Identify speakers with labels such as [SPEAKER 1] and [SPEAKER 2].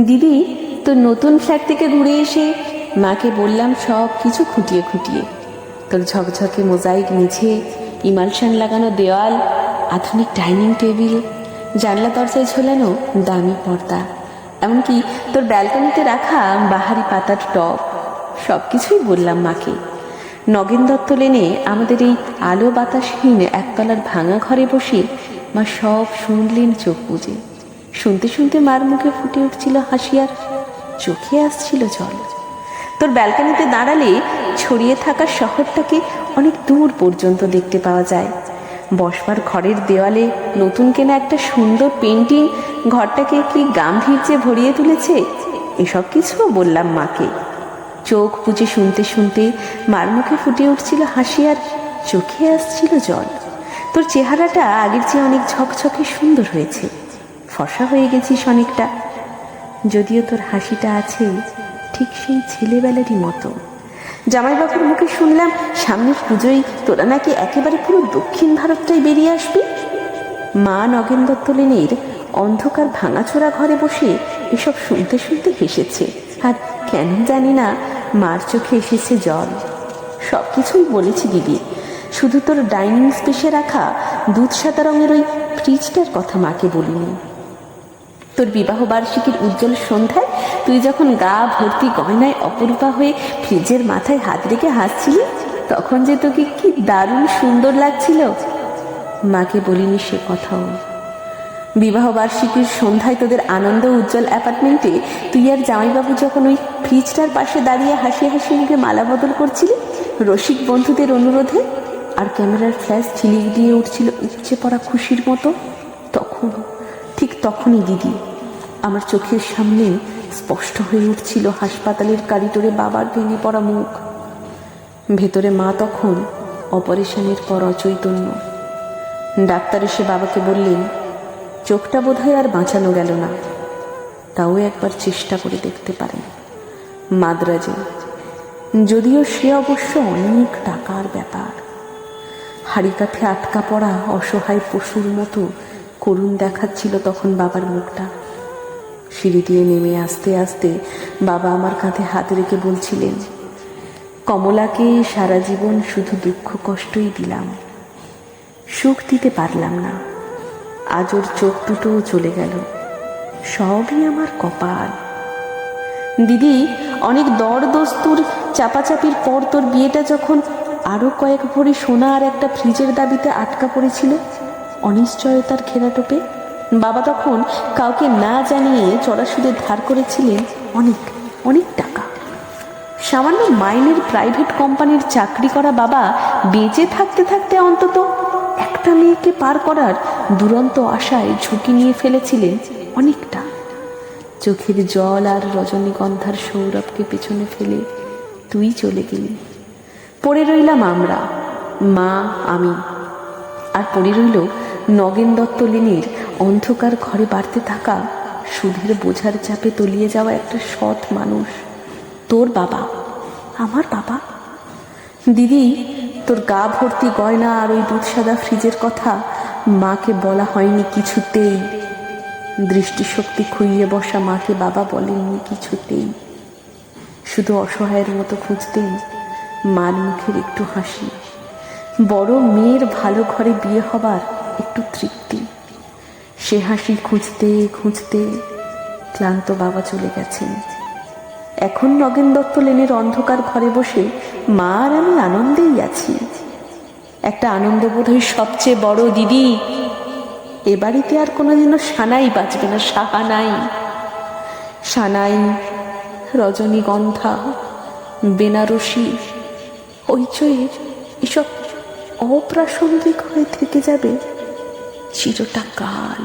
[SPEAKER 1] দিদি, তোর নতুন ফ্ল্যাট থেকে ঘুরে এসে মাকে বললাম সব কিছু খুঁটিয়ে খুঁটিয়ে। তোর ঝকঝকে মোজাইক নিচে, ইমালশান লাগানো দেওয়াল, আধুনিক ডাইনিং টেবিল, জানলা দরজায় ঝোলানো দামি পর্দা, এমনকি তোর ব্যালকনিতে রাখা বাহারি পাতার টব, সব কিছুই বললাম মাকে। নগেন দত্ত লেনে আমাদের এই আলো বাতাসহীন একতলার ভাঙা ঘরে বসে মা সব শুনলেন চোখ বুজে। শুনতে শুনতে মার মুখে ফুটে উঠছিল হাসি আর চোখে আসছিল জল। তোর ব্যালকনিতে দাঁড়ালে ছড়িয়ে থাকা শহরটাকে অনেক দূর পর্যন্ত দেখতে পাওয়া যায়। বসবার ঘরের দেওয়ালে নতুন কেনা একটা সুন্দর পেন্টিং ঘরটাকে কি গাম্ভীর্যে ভরিয়ে তুলেছে। এসব কিছুও বললাম মাকে। চোখ বুজে শুনতে শুনতে মার মুখে ফুটে উঠছিল হাসি আর চোখে আসছিল জল। তোর চেহারাটা আগের চেয়ে অনেক ঝকঝকে সুন্দর হয়েছে, ফর্সা হয়ে গেছিস অনেকটা। যদিও তোর হাসিটা আছে ঠিক সেই ছেলেবেলারই মতো। জামাইবাবুর মুখে শুনলাম সামনের পুজোয় তোরা নাকি একেবারে পুরো দক্ষিণ ভারতটাই বেরিয়ে আসবি। মা নগেন দত্ত লেনের অন্ধকার ভাঙাচোরা ঘরে বসে এসব শুনতে শুনতে হেসেছে, আর কেন জানি না মার চোখে এসেছে জল। সব কিছুই বলেছি দিদি, শুধু তোর ডাইনিং স্পেসে রাখা দুধ সাদা রঙের ওই ফ্রিজটার কথা মাকে বলিনি। তোর বিবাহ বার্ষিকীর উজ্জ্বল সন্ধ্যায় তুই যখন গা ভর্তি গয়নায় অপরূপা হয়ে ফ্রিজের মাথায় হাত রেখে হাসছিলি, তখন যে তোকে কি দারুণ সুন্দর লাগছিল। মাকে বলিনি সে কথাও। বিবাহ বার্ষিকীর সন্ধ্যায় তোদের আনন্দ উজ্জ্বল অ্যাপার্টমেন্টে তুই আর জামাইবাবু যখন ওই ফ্রিজটার পাশে দাঁড়িয়ে হাসি হাসি মুখে মালা বদল করছিলি রসিক বন্ধুদের অনুরোধে, আর ক্যামেরার ফ্ল্যাশ ঝিলিক দিয়ে উঠছিল উপচে পড়া খুশির মতো, তখন ঠিক তখনই দিদি আমার চোখের সামনে স্পষ্ট হয়ে উঠছিল হাসপাতালের করিডোরে বাবার ভেঙে পড়া মুখ। ভেতরে মা তখন অপারেশনের পর অচৈতন্য। ডাক্তার এসে বাবাকে বললেন, চোখটা বোধহয় আর বাঁচানো গেল না, তাও একবার চেষ্টা করে দেখতে পারেন মাদ্রাজে। যদিও সে অবশ্য অনেক টাকার ব্যাপার। হাড়ি কাঠে আটকা পড়া অসহায় পশুর মতো করুণ দেখাচ্ছিল তখন বাবার মুখটা। সিঁড়ি দিয়ে নেমে আসতে আসতে বাবা আমার কাঁধে হাত রেখে বলছিলেন, কমলাকে সারা জীবন শুধু দুঃখ কষ্টই দিলাম, সুখ দিতে পারলাম না। আজ ওর চোখ দুটোও চলে গেল, সবই আমার কপাল। দিদি, অনেক দর দস্তুর চাপাচাপির পর তোর বিয়েটা যখন আরও কয়েক ভরি সোনা আর একটা ফ্রিজের দাবিতে আটকা পড়েছিল অনিশ্চয়তার ঘেরাটোপে, বাবা তখন কাউকে না জানিয়ে চড়া সুদে ধার করেছিলেন অনেক অনেক টাকা। সামান্য মাইনের প্রাইভেট কোম্পানির চাকরি করা বাবা বেঁচে থাকতে থাকতে অন্তত একটা মেয়েকে পার করার দুরন্ত আশায় ঝুঁকি নিয়ে ফেলেছিলেন অনেকটা। চোখের জল আর রজনীগন্ধার সৌরভকে পেছনে ফেলে তুই চলে গেলি, পড়ে রইলাম আমরা, মা আমি, আর পড়ে রইল নগেন দত্ত লেনের অন্ধকার ঘরে বাড়তে থাকা সুধের বোঝার চাপে তলিয়ে যাওয়া একটা সৎ মানুষ, তোর বাবা, আমার বাবা। দিদি, তোর গা ভর্তি গয়না আর ওই দুধ সাদা ফ্রিজের কথা মাকে বলা হয়নি কিছুতেই। দৃষ্টিশক্তি খুইয়ে বসা মাকে বাবা বলেননি কিছুতেই। শুধু অসহায়ের মতো খুঁজতেন মার মুখের একটু হাসি, বড় মেয়ের ভালো ঘরে বিয়ে হবার একটু তৃপ্তি। সে হাসি খুঁজতে খুঁজতে ক্লান্ত বাবা চলে গেছেন। এখন নগেন দত্ত লেনের অন্ধকার ঘরে বসে মা আর আমি আনন্দেই আছি। একটা আনন্দ বোধহয় সবচেয়ে বড় দিদি, এ বাড়িতে আর কোনোদিনও সানাই বাজবে না, সাহানাই। সানাই, রজনীগন্ধা, বেনারসি, হইচই এসব অপ্রাসঙ্গিক হয়ে থেকে যাবে চিরটা কাল।